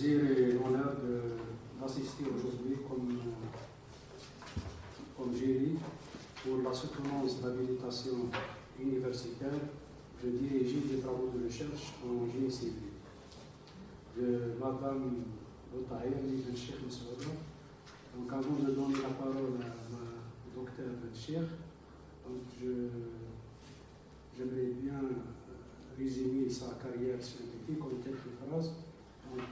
plaisir et l'honneur d'assister aujourd'hui comme jury pour la soutenance d'habilitation universitaire de diriger des travaux de recherche en génie civil de Madame Boutaïr Ben Cheikh Messouda. Donc avant de donner la parole au docteur Ben Cheikh, j'aimerais bien résumer sa carrière scientifique en quelques phrases. Donc,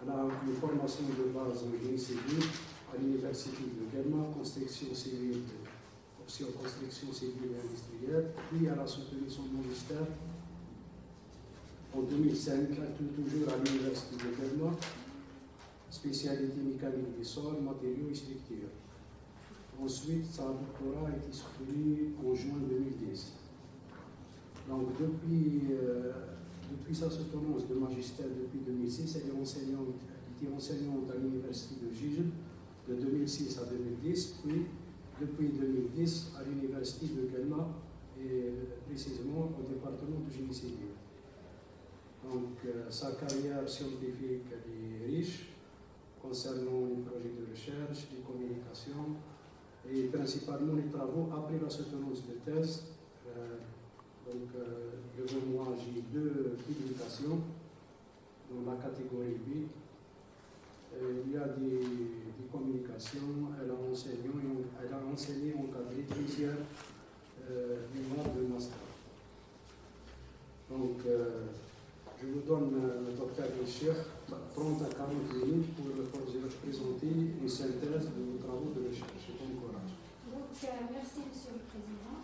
elle a une formation de base en génie civil à l'université de Guelma, construction civile, option construction civile et industrielle. Puis elle a soutenu son magistère en 2005, toujours à l'université de Guelma, spécialité mécanique des sols, matériaux et structures. Ensuite, sa doctorat a été soutenu en juin 2010. Donc, depuis sa soutenance de magistère depuis 2006, elle était enseignante à l'université de Gijel de 2006 à 2010, puis depuis 2010 à l'université de Guelma et précisément au département de génie civil. Donc, sa carrière scientifique est riche concernant les projets de recherche, les communications et principalement les travaux après la soutenance de thèse. Devant moi, j'ai 2 publications dans la catégorie B. Il y a des communications, elle a enseigné encadré plusieurs mémoires de master. Donc, je vous donne le docteur Richard 30 à 40 minutes pour présenter une synthèse de vos travaux de recherche. Bon courage. Donc, merci, Monsieur le Président.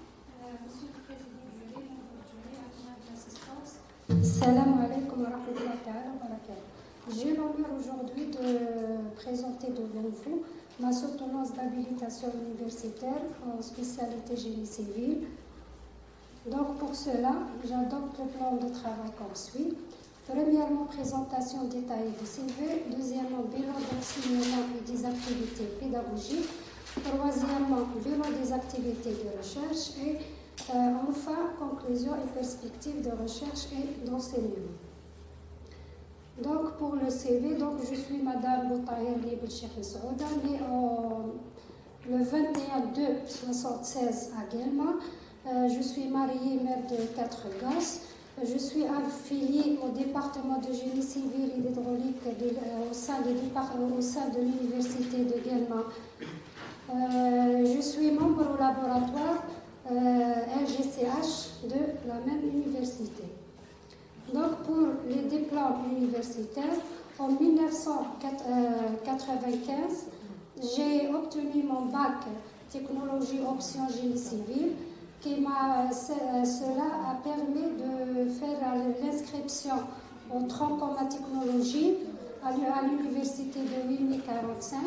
Monsieur le Président du jury, membre du jury, actionnaire d'assistance. Salam alaikum wa rahmatullahi wa barakatuh. J'ai l'honneur aujourd'hui de présenter devant vous ma soutenance d'habilitation universitaire en spécialité génie civil. Donc pour cela, j'adopte le plan de travail comme suit. Premièrement, présentation détaillée du CV. Deuxièmement, bilan d'enseignement et des activités pédagogiques. Troisièmement, bilan des activités de recherche. Et enfin, conclusion et perspectives de recherche et d'enseignement. Donc pour le CV, je suis Madame Boutaïr Ben Cheikh Messouda, née le 21/2/76 à Guelma. Je suis mariée, mère de 4 gosses. Je suis affiliée au département de génie civil et d'hydraulique au sein de l'université de Guelma. Je suis membre au laboratoire LGCH de la même université. Donc pour les diplômes universitaires, en 1995, j'ai obtenu mon bac technologie option génie civil. Cela a permis de faire l'inscription au tronc commun technologie à l'université de 8045.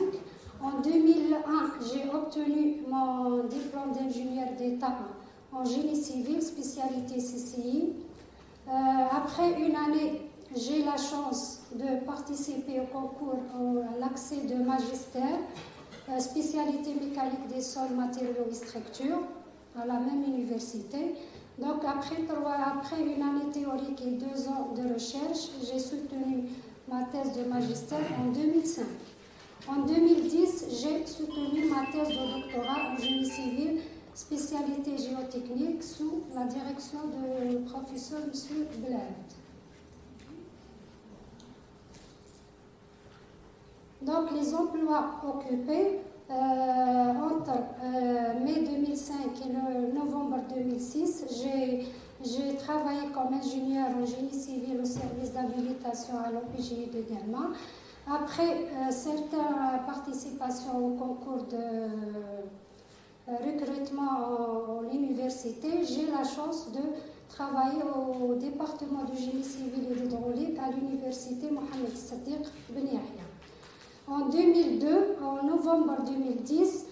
En 2001, j'ai obtenu mon diplôme d'ingénieur d'État en génie civil, spécialité CCI. Après une année, j'ai la chance de participer au concours à l'accès de magistère, spécialité mécanique des sols, matériaux et structures, à la même université. Donc après une année théorique et 2 ans de recherche, j'ai soutenu ma thèse de magistère en 2005. En 2010, j'ai soutenu ma thèse de doctorat en génie civil, spécialité géotechnique, sous la direction du professeur M. Bled. Donc les emplois occupés entre mai 2005 et le novembre 2006, j'ai travaillé comme ingénieur en génie civil au service d'habilitation à l'OPGI de Guelma. Après certaines participations au concours de recrutement à l'université, j'ai la chance de travailler au département de génie civil et d'hydraulique à l'université Mohamed Sadiq Ben Yahya. En 2002, en novembre 2010,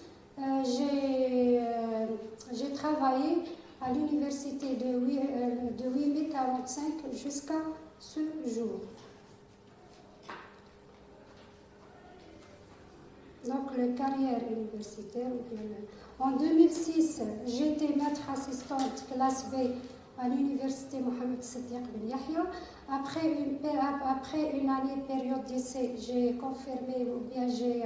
j'ai travaillé à l'université de 8045 jusqu'à ce jour. Donc, la carrière universitaire. En 2006, j'étais maître assistante classe B à l'université Mohamed Siddiq Ben Yahya. Après une année période d'essai, j'ai confirmé ou bien j'ai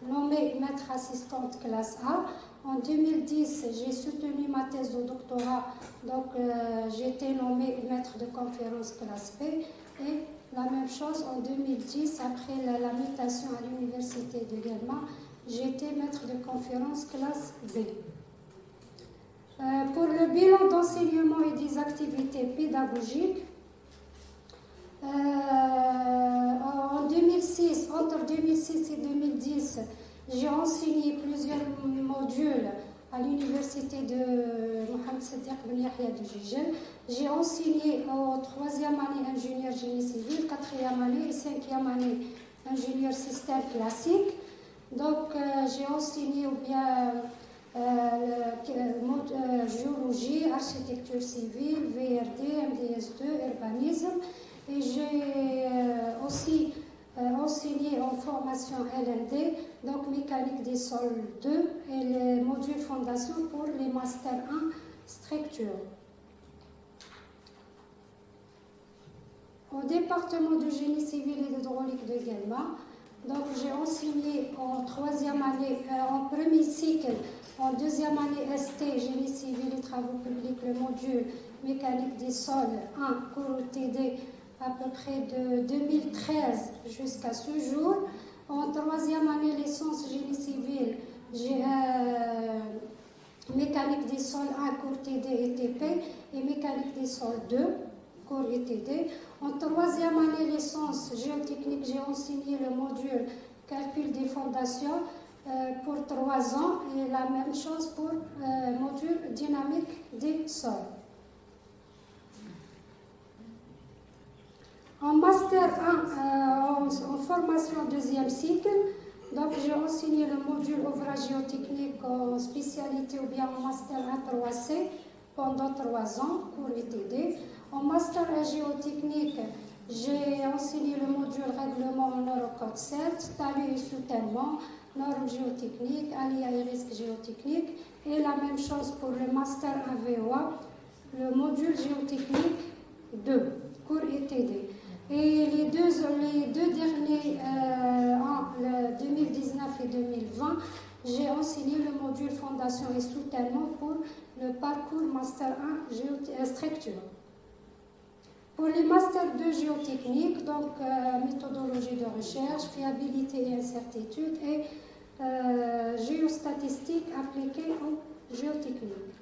nommé maître assistante classe A. En 2010, j'ai soutenu ma thèse de doctorat, donc j'ai été nommée maître de conférence classe B. Et la même chose en 2010, après la mutation à l'université de Guelma, j'ai été maître de conférence classe B. Pour le bilan d'enseignement et des activités pédagogiques, en 2006, entre 2006 et 2010, j'ai enseigné plusieurs modules à l'université de Mohamed Siddiq Ben Yahya de Jijel. J'ai enseigné en 3e année ingénieur génie civil, 4e année et 5e année ingénieur système classique. Donc j'ai enseigné ou bien géologie, architecture civile, VRD, MDS2, urbanisme. Et j'ai aussi enseigné en formation LND, donc mécanique des sols 2 et les modules fondation pour les Master 1 structure. Au département de génie civil et d'hydraulique de Guelma, donc j'ai enseigné en 3e année, en premier cycle, en 2e année ST, génie civil et travaux publics, le module mécanique des sols 1, cours TD, à peu près de 2013 jusqu'à ce jour. En 3e année licence génie civil, j'ai mécanique des sols 1, cours TD et TP, et mécanique des sols 2, cours et TD. En 3e année licence géotechnique, j'ai enseigné le module calcul des fondations pour 3 ans, et la même chose pour module dynamique des sols. En Master 1, en formation 2e cycle, donc j'ai enseigné le module ouvrage géotechnique en spécialité ou bien en Master 1 3C pendant 3 ans, cours et TD. En Master 1 géotechnique, j'ai enseigné le module règlement en Eurocode 7, talus et soutènement, normes géotechniques, aléas et risques géotechniques, et la même chose pour le Master 1 VOA, le module géotechnique 2, cours et TD. Et les deux derniers, en 2019 et 2020, j'ai enseigné le module fondation et soutènement pour le parcours Master 1 structure. Pour les Master 2 géotechnique, donc méthodologie de recherche, fiabilité et incertitude, et géostatistique appliquée en géotechnique.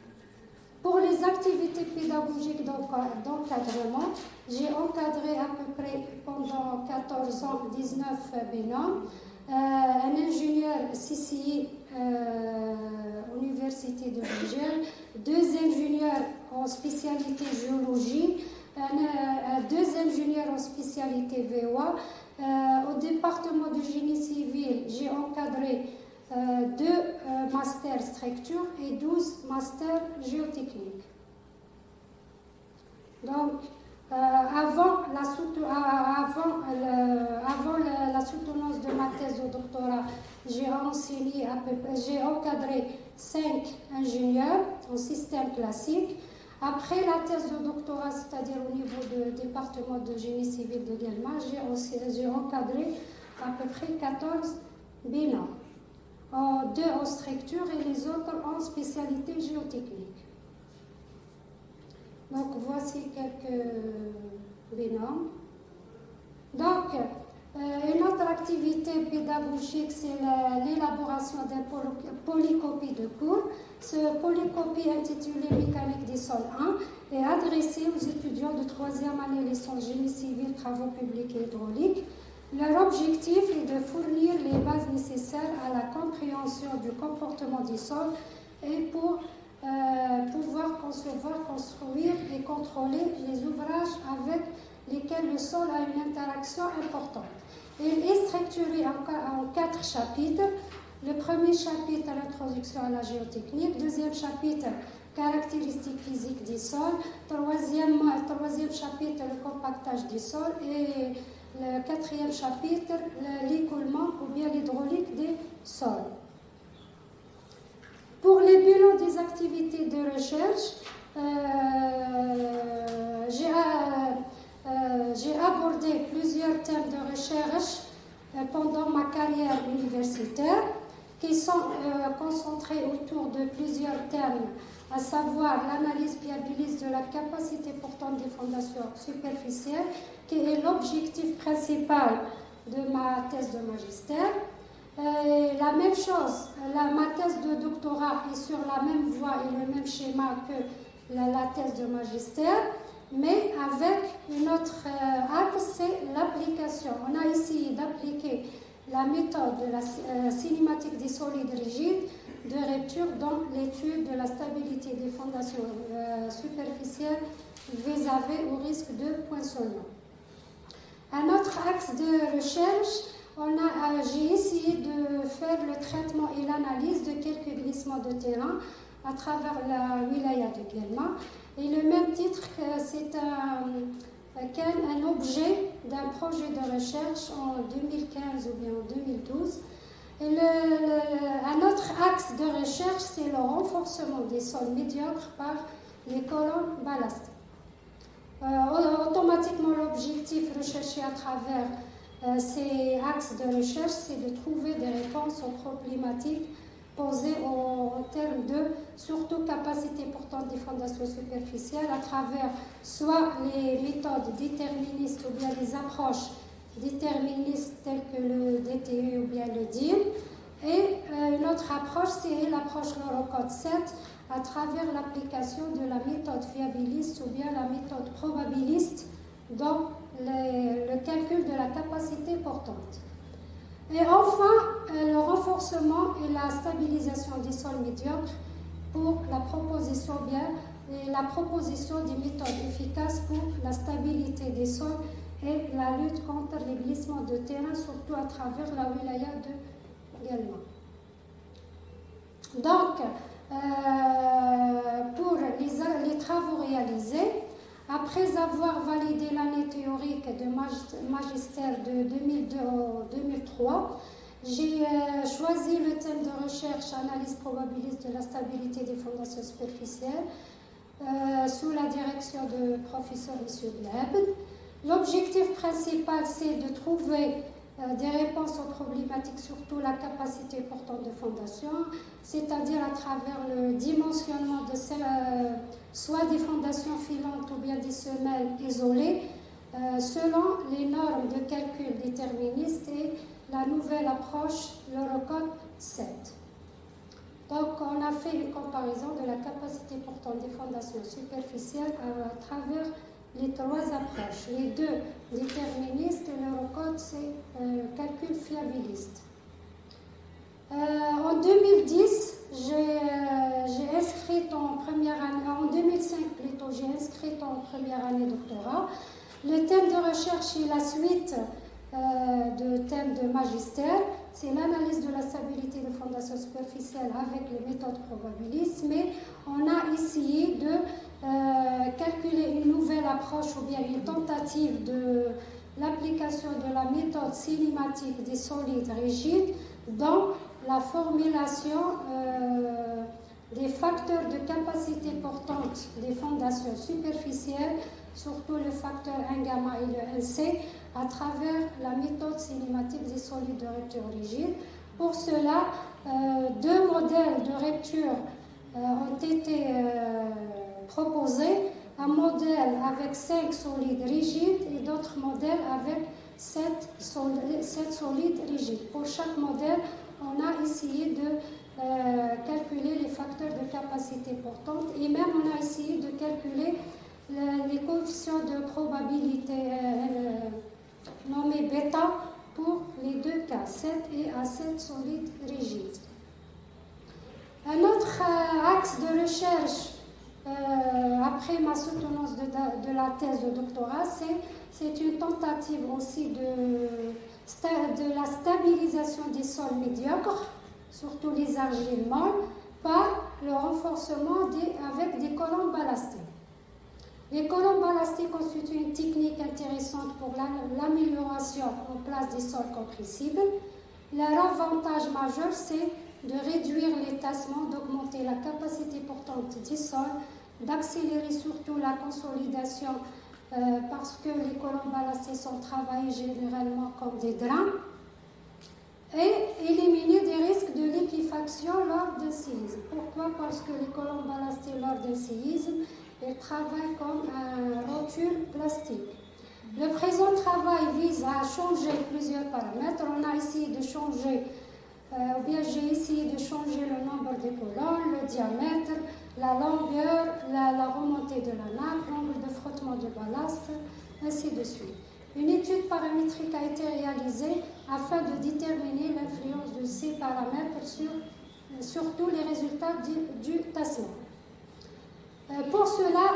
Pour les activités pédagogiques d'encadrement, j'ai encadré à peu près pendant 14 ans 19 binômes, un ingénieur CCI Université de Jijel, 2 ingénieurs en spécialité géologie, 2 ingénieurs en spécialité VOA. Au département de génie civil, j'ai encadré 2 masters structure et 12 masters géotechniques. Donc, avant la soutenance de ma thèse de doctorat, j'ai encadré 5 ingénieurs en système classique. Après la thèse de doctorat, c'est-à-dire au niveau du département de génie civil de Guelma, j'ai encadré à peu près 14 binômes. 2 en structure et les autres en spécialité géotechnique. Donc voici quelques binômes. Donc une autre activité pédagogique, c'est l'élaboration d'une polycopie de cours. Ce polycopie intitulé Mécanique des sols 1 est adressé aux étudiants de 3e année licence génie civil, travaux publics et hydrauliques. Leur objectif est de fournir les bases nécessaires à la compréhension du comportement des sols et pour pouvoir concevoir, construire et contrôler les ouvrages avec lesquels le sol a une interaction importante. Il est structuré en 4 chapitres. Le premier chapitre, l'introduction à la géotechnique. Deuxième chapitre, caractéristiques physiques des sols. Troisième chapitre, le compactage des sols. Et le 4e chapitre, l'écoulement ou bien l'hydraulique des sols. Pour les bilans des activités de recherche, j'ai abordé plusieurs thèmes de recherche pendant ma carrière universitaire qui sont concentrés autour de plusieurs thèmes, à savoir l'analyse fiabiliste de la capacité portante des fondations superficielles, qui est l'objectif principal de ma thèse de magistère. La même chose, ma thèse de doctorat est sur la même voie et le même schéma que la thèse de magistère, mais avec une autre axe, c'est l'application. On a essayé d'appliquer la méthode de la cinématique des solides rigides de rupture dans l'étude de la stabilité des fondations superficielles vis-à-vis au risque de poinçonnement. Un autre axe de recherche, j'ai essayé de faire le traitement et l'analyse de quelques glissements de terrain à travers la wilaya de Guelma. Et le même titre, c'est un objet d'un projet de recherche en 2015 ou bien en 2012. Et un autre axe de recherche, c'est le renforcement des sols médiocres par les colonnes ballastiques. Automatiquement, l'objectif recherché à travers ces axes de recherche, c'est de trouver des réponses aux problématiques posées en termes de, surtout, capacité portante des fondations superficielles à travers soit les méthodes déterministes ou bien les approches déterministes telles que le DTU ou bien le DIM. Et une autre approche, c'est l'approche Lorocode 7 à travers l'application de la méthode fiabiliste ou bien la méthode probabiliste dans le calcul de la capacité portante. Et enfin, le renforcement et la stabilisation des sols médiocres pour la proposition des méthodes efficaces pour la stabilité des sols et la lutte contre les glissements de terrain, surtout à travers la wilaya de Guelma. Donc, pour les travaux réalisés, après avoir validé l'année théorique de magistère de 2002-2003, j'ai choisi le thème de recherche analyse probabiliste de la stabilité des fondations superficielles sous la direction du professeur M. Gleb. L'objectif principal, c'est de trouver des réponses aux problématiques, surtout la capacité portante de fondation, c'est-à-dire à travers le dimensionnement de soit des fondations filantes ou bien des semelles isolées, selon les normes de calcul déterministes et la nouvelle approche Lorocode 7. Donc, on a fait une comparaison de la capacité portante des fondations superficielles à travers les trois approches. Les deux déterministes et Lorocode, c'est calcul fiabiliste. En 2010, j'ai inscrit en première année, en 2005 plutôt, j'ai inscrit en première année doctorat. Le thème de recherche est la suite de thème de magistère, c'est l'analyse de la stabilité des fondations superficielles avec les méthodes probabilistes, mais on a essayé de calculer une nouvelle approche ou bien une tentative de l'application de la méthode cinématique des solides rigides dans la formulation des facteurs de capacité portante des fondations superficielles, surtout le facteur 1 gamma et le 1C, à travers la méthode cinématique des solides de rupture rigide. Pour cela, deux modèles de rupture ont été proposés, un modèle avec 5 solides rigides et d'autres modèles avec 7 solides rigides. Pour chaque modèle, on a essayé de calculer les facteurs de capacité portante et même on a essayé de calculer les coefficients de probabilité nommés bêta pour les deux cas, 7 et A7 solides rigides. Un autre axe de recherche après ma soutenance de la thèse de doctorat, c'est une tentative aussi de la stabilisation des sols médiocres, surtout les argiles molles, par le renforcement avec des colonnes ballastiques. Les colonnes ballastiques constituent une technique intéressante pour l'amélioration en place des sols compressibles. Leur avantage majeur, c'est de réduire les tassements, d'augmenter la capacité portante des sols, d'accélérer surtout la consolidation parce que les colonnes ballastées sont travaillées généralement comme des drains, et éliminer des risques de liquéfaction lors d'un séisme. Pourquoi? Parce que les colonnes ballastées lors d'un séisme, elles travaillent comme un rotule plastique. Le présent travail vise à changer plusieurs paramètres. On a essayé de changer, ou bien j'ai essayé de changer le nombre de colonnes, le diamètre, la longueur, la remontée de la nappe, l'angle de frottement de ballast, ainsi de suite. Une étude paramétrique a été réalisée afin de déterminer l'influence de ces paramètres sur tous les résultats du tassement. Pour cela,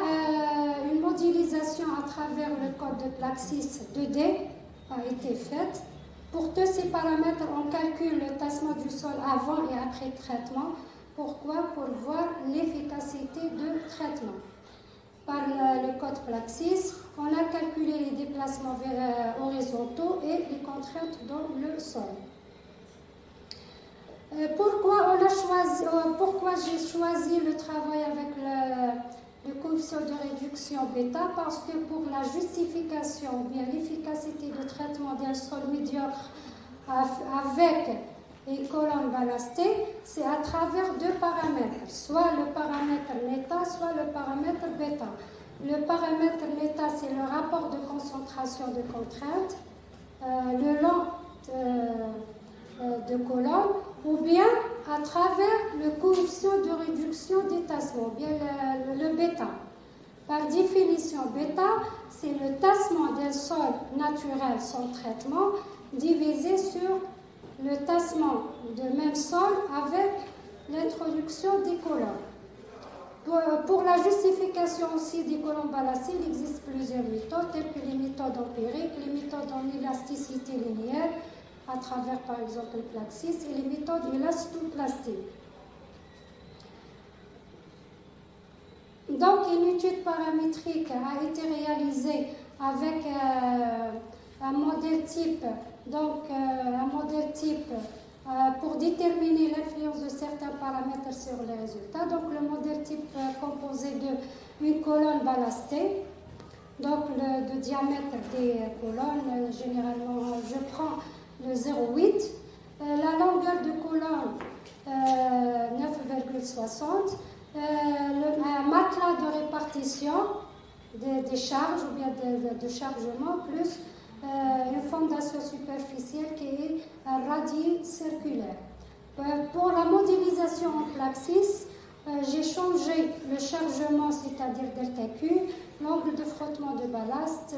une modélisation à travers le code de Plaxis 2D a été faite. Pour tous ces paramètres, on calcule le tassement du sol avant et après traitement. Pourquoi? Pour voir l'efficacité de traitement. Par le code Plaxis, on a calculé les déplacements horizontaux et les contraintes dans le sol. Pourquoi j'ai choisi le travail avec le coefficient de réduction bêta? Parce que pour la justification ou bien l'efficacité de traitement d'un sol médiocre avec les colonnes ballastées, c'est à travers deux paramètres, soit le paramètre méta, soit le paramètre bêta. Le paramètre méta, c'est le rapport de concentration de contrainte, le long de colonne, ou bien à travers le coefficient de réduction des tassements, bien le bêta. Par définition, bêta, c'est le tassement d'un sol naturel sans traitement divisé sur le tassement de même sol avec l'introduction des colonnes. Pour la justification aussi des colonnes ballastées, il existe plusieurs méthodes, telles que les méthodes empiriques, les méthodes en élasticité linéaire, à travers par exemple le Plaxis, et les méthodes élastoplastiques. Donc, une étude paramétrique a été réalisée avec un modèle type, pour déterminer l'influence de certains paramètres sur les résultats. Donc, le modèle type composé d'une colonne ballastée. Donc, le diamètre des colonnes, généralement, je prends le 0,8. La longueur de colonne, 9,60. Un matelas de répartition des charges ou bien de chargement, plus une fondation superficielle qui est un radis circulaire. Pour la modélisation en Plaxis, j'ai changé le chargement, c'est-à-dire delta Q, l'angle de frottement de ballast,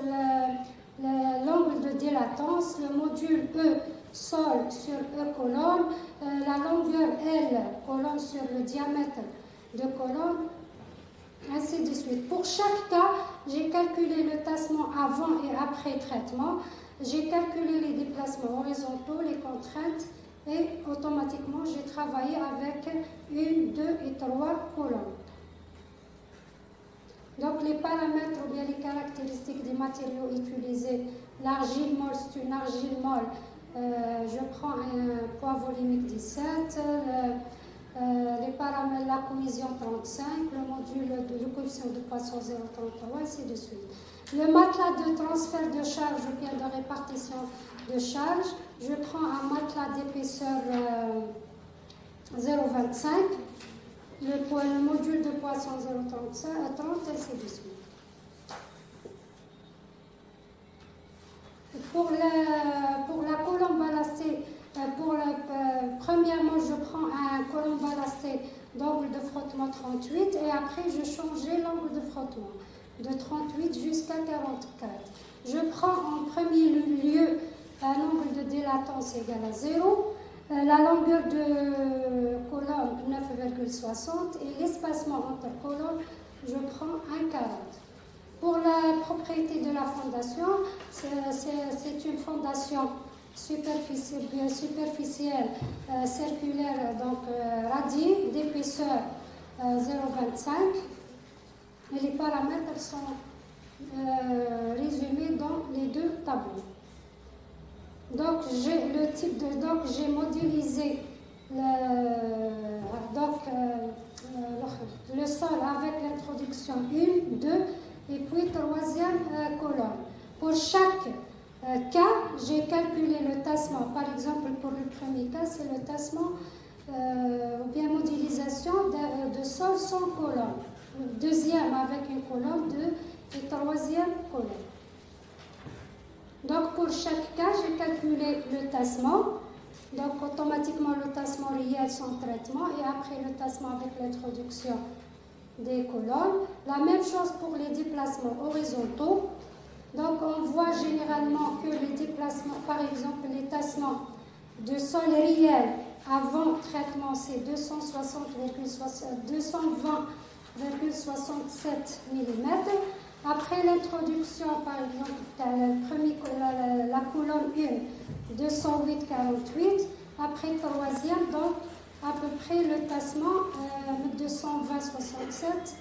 l'angle de délatance, le module E sol sur E colonne, la longueur L colonne sur le diamètre de colonne, ainsi de suite. Pour chaque cas, j'ai calculé le tassement avant et après traitement, j'ai calculé les déplacements horizontaux, les contraintes, et automatiquement j'ai travaillé avec 1, 2 et 3 colonnes. Donc les paramètres ou bien les caractéristiques des matériaux utilisés, l'argile molle, c'est une argile molle, je prends un poids volumique 17, les paramètres, la cohésion 35, le module de coefficient de poisson 0,33, ainsi de suite. Le matelas de transfert de charge ou bien de répartition de charge, je prends un matelas d'épaisseur 0,25, le module de poisson 0,30, ainsi de suite. Pour la colonne ballastée, premièrement, je prends un colonne ballastée d'angle de frottement 38 et après je changeais l'angle de frottement de 38 jusqu'à 44. Je prends en premier lieu un angle de délatance égal à 0, la longueur de colonne 9,60 et l'espacement entre colonnes, je prends 1,40. Pour la propriété de la fondation, c'est une fondation superficielle, circulaire, donc radie, d'épaisseur 0,25. Et les paramètres sont résumés dans les deux tableaux. Donc j'ai modélisé le sol avec l'introduction 1, 2 et puis troisième colonne. Pour chaque cas, j'ai calculé le tassement. Par exemple, pour le premier cas, c'est le tassement ou bien modélisation de sol sans colonne. Deuxième avec une colonne, 2 et troisième colonne. Donc pour chaque cas, j'ai calculé le tassement. Donc automatiquement le tassement réel sans traitement et après le tassement avec l'introduction des colonnes. La même chose pour les déplacements horizontaux. Donc on voit généralement que les déplacements, par exemple les tassements de sol réel avant traitement c'est 220,67 mm. Après l'introduction, par exemple, la colonne 1, 208,48. Après troisième, donc à peu près le tassement 220,67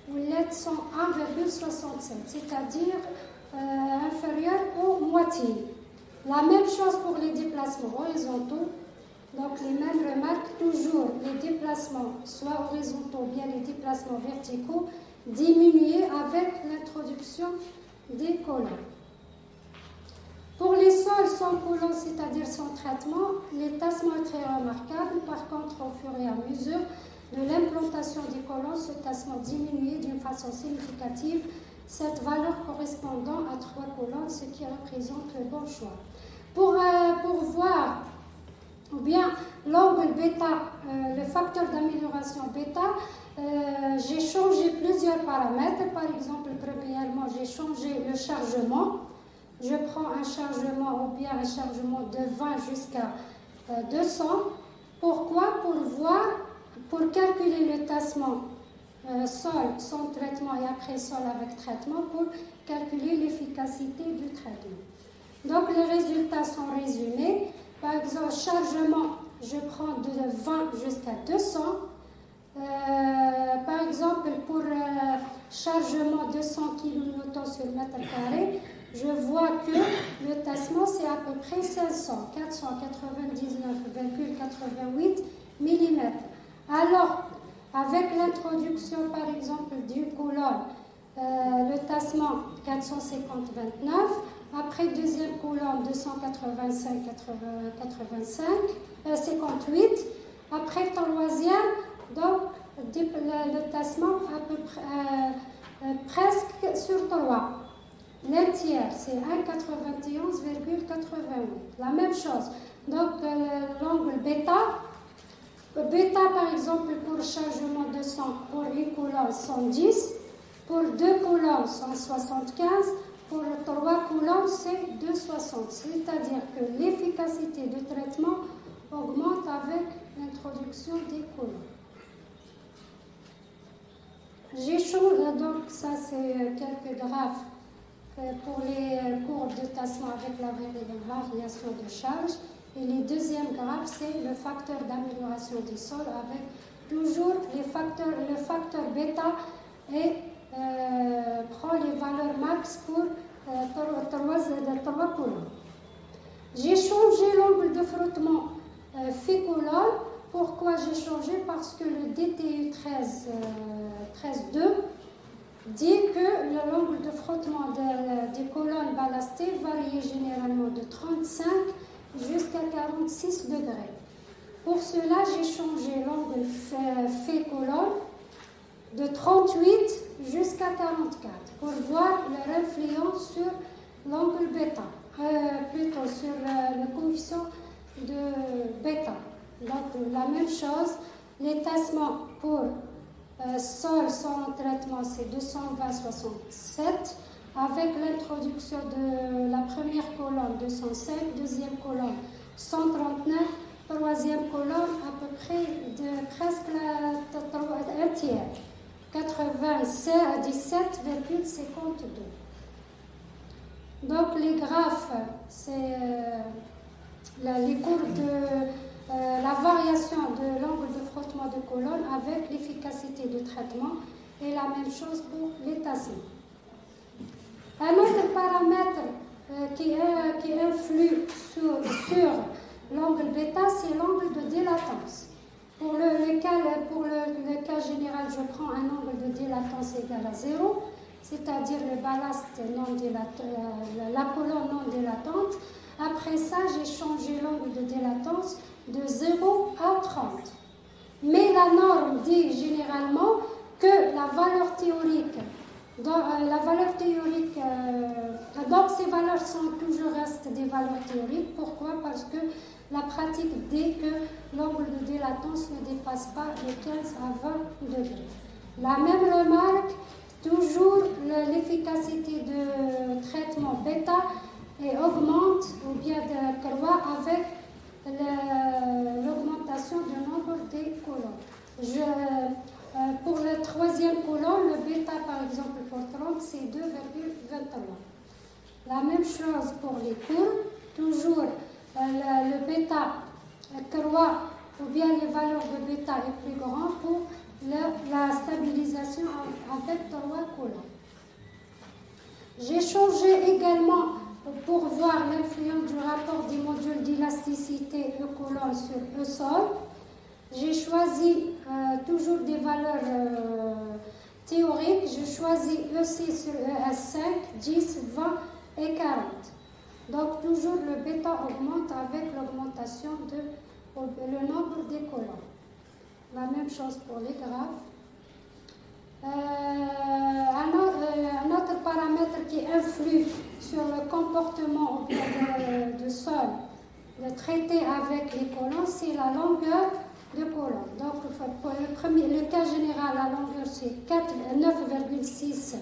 ou l'aide 101,67, c'est-à-dire inférieur aux moitiés. La même chose pour les déplacements horizontaux. Donc les mêmes remarques, toujours les déplacements, soit horizontaux ou bien les déplacements verticaux, diminuer avec l'introduction des colonnes. Pour les sols sans colonnes, c'est-à-dire sans traitement, les tassements est très remarquable. Par contre, au fur et à mesure de l'implantation des colonnes, ce tassement diminue d'une façon significative, cette valeur correspondant à 3 colonnes, ce qui représente le bon choix. Pour voir ou bien l'angle bêta, le facteur d'amélioration bêta, j'ai changé plusieurs paramètres. Par exemple, premièrement, j'ai changé le chargement. Je prends un chargement ou bien un chargement de 20 jusqu'à 200. Pourquoi? Pour calculer le tassement sol sans traitement et après sol avec traitement, pour calculer l'efficacité du traitement. Donc les résultats sont résumés. Par exemple, chargement, je prends de 20 jusqu'à 200. Par exemple, pour chargement 200 kN sur mètre carré, je vois que le tassement c'est à peu près 499,88 mm. Alors, avec l'introduction par exemple d'une colonne, le tassement 450,29, après deuxième colonne 285,58, après troisième, donc le tassement à peu près presque sur 3. Le tiers, c'est 1,91,88. La même chose. Donc, l'angle bêta, par exemple, pour le chargement de 100, pour une colonne, 110. Pour 2 colonnes, 175. Pour 3 colonnes, c'est 260. C'est-à-dire que l'efficacité de traitement augmente avec l'introduction des colonnes. J'ai changé, donc ça c'est quelques graphes pour les courbes de tassement avec la variation de charge. Et les deuxièmes graphes, c'est le facteur d'amélioration des sols avec toujours le facteur bêta et prend les valeurs max pour 3 colonnes. J'ai changé l'angle de frottement fait-colonne. Pourquoi j'ai changé? Parce que le DTU 13.2 dit que l'angle de frottement des colonnes ballastées varie généralement de 35 jusqu'à 46 degrés. Pour cela, j'ai changé l'angle fait-colonne de 38 jusqu'à 44 pour voir leur influence sur l'angle bêta, plutôt sur le coefficient de bêta. Donc la même chose, les tassements pour sol sans traitement c'est 220,67. Avec l'introduction de la première colonne 205, deuxième colonne 139, troisième colonne à peu près de presque un tiers, 97,52. Donc les graphes, c'est les courbes de la variation de l'angle de frottement de colonne avec l'efficacité de traitement et la même chose pour les tassements. Un autre paramètre qui influe sur l'angle bêta, c'est l'angle de délatance. Pour le cas général, je prends un angle de dilatance égal à 0, c'est-à-dire le ballast la colonne non dilatante. Après ça, j'ai changé l'angle de dilatance de 0 à 30. Mais la norme dit généralement que la valeur théorique, donc ces valeurs restent des valeurs théoriques. Pourquoi? Parce que la pratique dit que l'angle de dilatance ne dépasse pas les 15 à 20 degrés. La même remarque, toujours l'efficacité de traitement bêta augmente ou bien croît avec l'augmentation du nombre des colonnes. Pour le troisième colonne, le bêta par exemple pour 30 c'est 2,21. La même chose pour les courbes, toujours le bêta croît ou bien les valeurs de bêta est plus grand pour la stabilisation avec 3 colonnes. J'ai changé également pour voir l'influence du rapport des modules d'élasticité E colonne sur E sol. J'ai choisi toujours des valeurs théoriques. Je choisis EC sur ES5, 10, 20 et 40. Donc toujours le bêta augmente avec l'augmentation le nombre des colonnes. La même chose pour les graphes. Un autre paramètre qui influe sur le comportement de sol de traiter avec les colonnes, c'est la longueur de colonne. Donc pour le cas général, la longueur c'est 9,6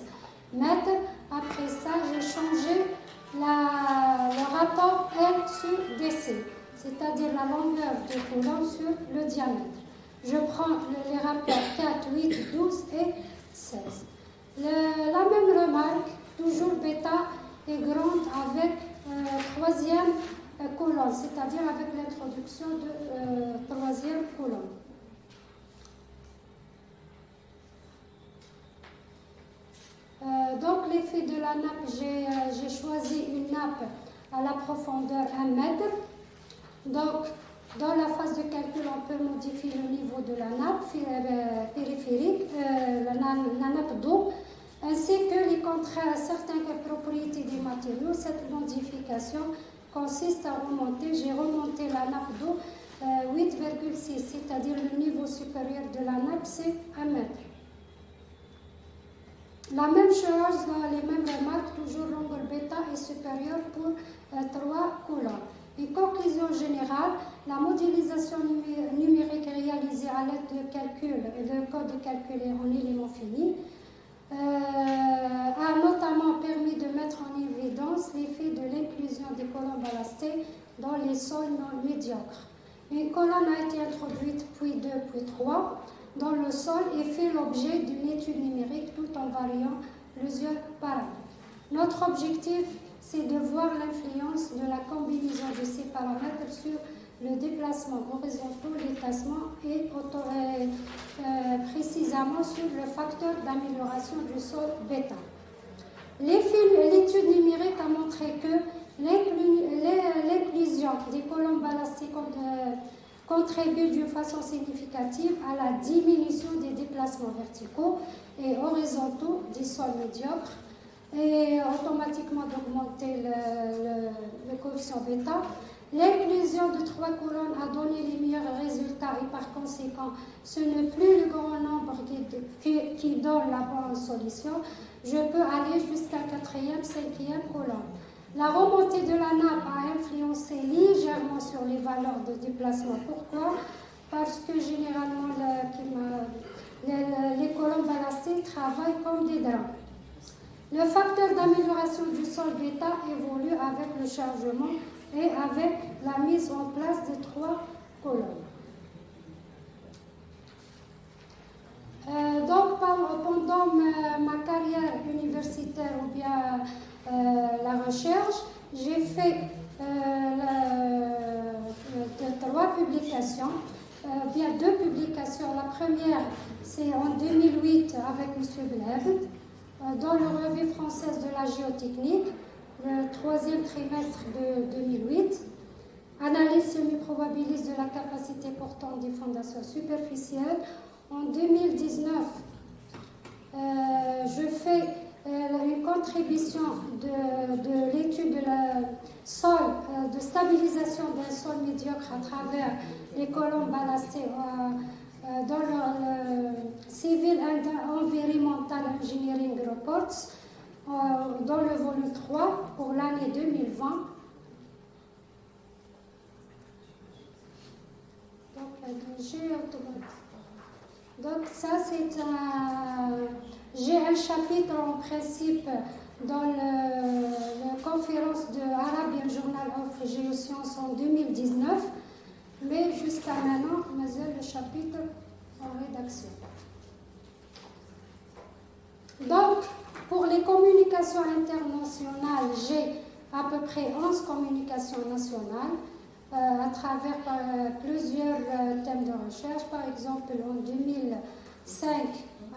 mètres. Après ça, j'ai changé le rapport L sur DC, c'est-à-dire la longueur de colonne sur le diamètre. Je prends les rapports 4, 8, 12 et 16. La même remarque, toujours bêta est grande avec troisième colonne, c'est-à-dire avec l'introduction de troisième colonne. Donc l'effet de la nappe, j'ai choisi une nappe à la profondeur 1 mètre. Donc dans la phase de calcul, on peut modifier le niveau de la nappe périphérique, la nappe d'eau, ainsi que les certaines propriétés des matériaux. Cette modification consiste à remonter, j'ai remonté la nappe d'eau 8,6, c'est-à-dire le niveau supérieur de la nappe, c'est 1 mètre. La même chose, les mêmes remarques, toujours l'angle bêta est supérieur pour 3 colonnes. Une conclusion générale, la modélisation numérique réalisée à l'aide de calcul et de code de calcul en éléments finis a notamment permis de mettre en évidence l'effet de l'inclusion des colonnes ballastées dans les sols non médiocres. Une colonne a été introduite, puis 2, puis 3 dans le sol et fait l'objet d'une étude numérique tout en variant plusieurs paramètres. Notre objectif, c'est de voir l'influence de la combinaison de ces paramètres sur le déplacement horizontal, l'étassement et précisément sur le facteur d'amélioration du sol bêta. L'étude numérique a montré que l'inclusion des colonnes ballastiques contribue d'une façon significative à la diminution des déplacements verticaux et horizontaux des sols médiocres et automatiquement d'augmenter le coefficient bêta. L'inclusion de 3 colonnes a donné les meilleurs résultats et par conséquent, ce n'est plus le grand nombre qui donne la bonne solution. Je peux aller jusqu'à 4e, 5e colonne. La remontée de la nappe a influencé légèrement sur les valeurs de déplacement. Pourquoi? Parce que généralement, les colonnes ballastées travaillent comme des draps. Le facteur d'amélioration du sol bêta évolue avec le chargement et avec la mise en place de 3 colonnes. Donc, pendant ma carrière universitaire ou bien la recherche, j'ai fait 3 publications, bien 2 publications. La première, c'est en 2008 avec M. Bleb, dans le revue française de la géotechnique, le 3e trimestre de 2008, analyse semi-profonde probabiliste de la capacité portante des fondations superficielles. En 2019, je fais une contribution de l'étude de de stabilisation d'un sol médiocre à travers les colonnes ballastées dans le Civil and Environmental Engineering Reports dans le volume 3 pour l'année 2020. Donc ça c'est j'ai un chapitre en principe dans la conférence de Arabian Journal of Geoscience en 2019, mais jusqu'à maintenant, le chapitre en rédaction. Donc, pour les communications internationales, j'ai à peu près 11 communications nationales à travers plusieurs thèmes de recherche. Par exemple, en 2005,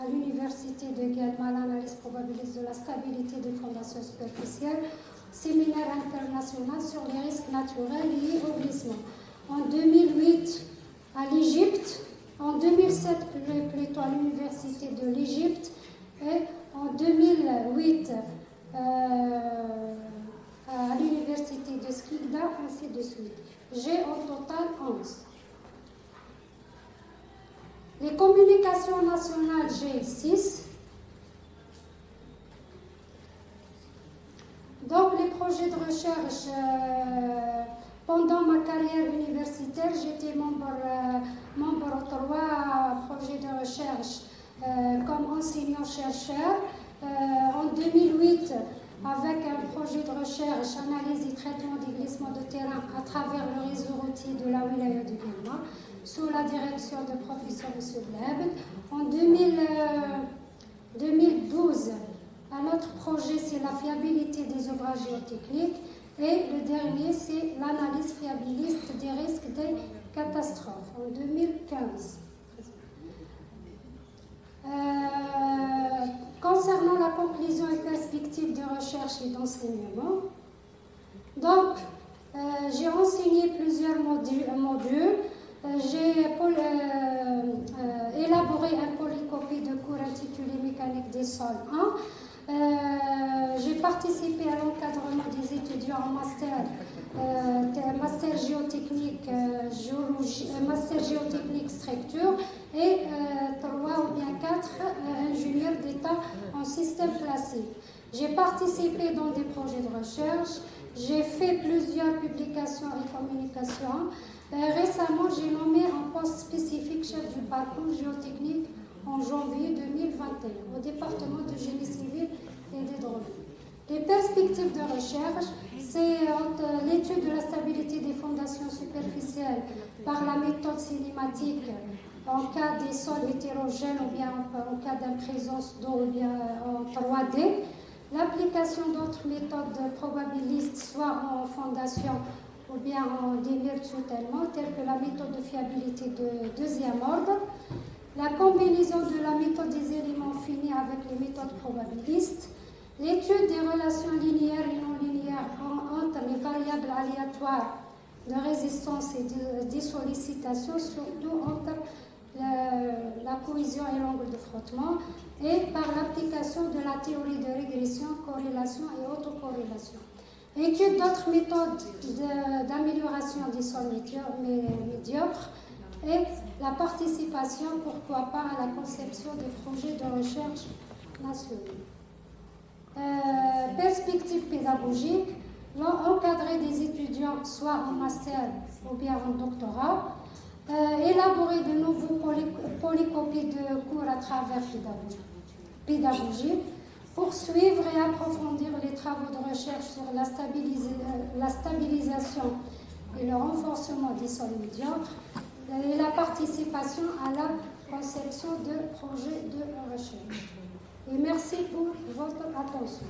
à l'université de Guatemala, l'analyse probabiliste de la stabilité des fondations superficielles, séminaire international sur les risques naturels liés au glissement. En 2008, à l'Égypte, en 2007, plutôt à l'université de l'Égypte, et en 2008, à l'université de Skikda, ainsi de suite. J'ai en total 11. Les communications nationales, j'ai 6. Donc, les projets de recherche, pendant ma carrière universitaire, j'étais membre aux 3 projets de recherche comme enseignant-chercheur. En 2008, avec un projet de recherche, analyse et traitement des glissements de terrain à travers le réseau routier de la wilaya de Guelma, sous la direction du professeur M. Blebel. En 2012, un autre projet, c'est la fiabilité des ouvrages géotechniques. Et le dernier, c'est l'analyse fiabiliste des risques des catastrophes, en 2015. Concernant la conclusion et perspective de recherche et d'enseignement, donc, j'ai enseigné plusieurs modules. J'ai élaboré un polycopie de cours intitulé Mécanique des sols 1. J'ai participé à l'encadrement des étudiants en master géotechnique, master géotechnique structure et 3 ou bien 4 ingénieurs d'État en système classique. J'ai participé dans des projets de recherche, j'ai fait plusieurs publications et communications. Récemment, j'ai nommé un poste spécifique chef du parcours géotechnique en janvier 2021 au département de génie civil et d'hydraulique. Les perspectives de recherche, c'est l'étude de la stabilité des fondations superficielles par la méthode cinématique en cas des sols hétérogènes ou bien en cas d'imprésence d'eau ou bien en 3D. L'application d'autres méthodes probabilistes, soit en fondation ou bien en démir-soutènement, telles que la méthode de fiabilité de deuxième ordre. La combinaison de la méthode des éléments finis avec les méthodes probabilistes. L'étude des relations linéaires et non linéaires entre les variables aléatoires de résistance et de sollicitation, surtout entre la cohésion et l'angle de frottement, et par l'application de la théorie de régression, corrélation et autocorrélation. Étude d'autres méthodes d'amélioration des sols médiocres et la participation, pourquoi pas, à la conception des projets de recherche nationaux. Perspective pédagogique, encadrer des étudiants soit en master ou bien en doctorat, élaborer de nouveaux polycopies de cours à travers pédagogie, poursuivre et approfondir les travaux de recherche sur la stabilisation et le renforcement des sols médiocres et la participation à la conception de projets de recherche. Et merci pour votre attention.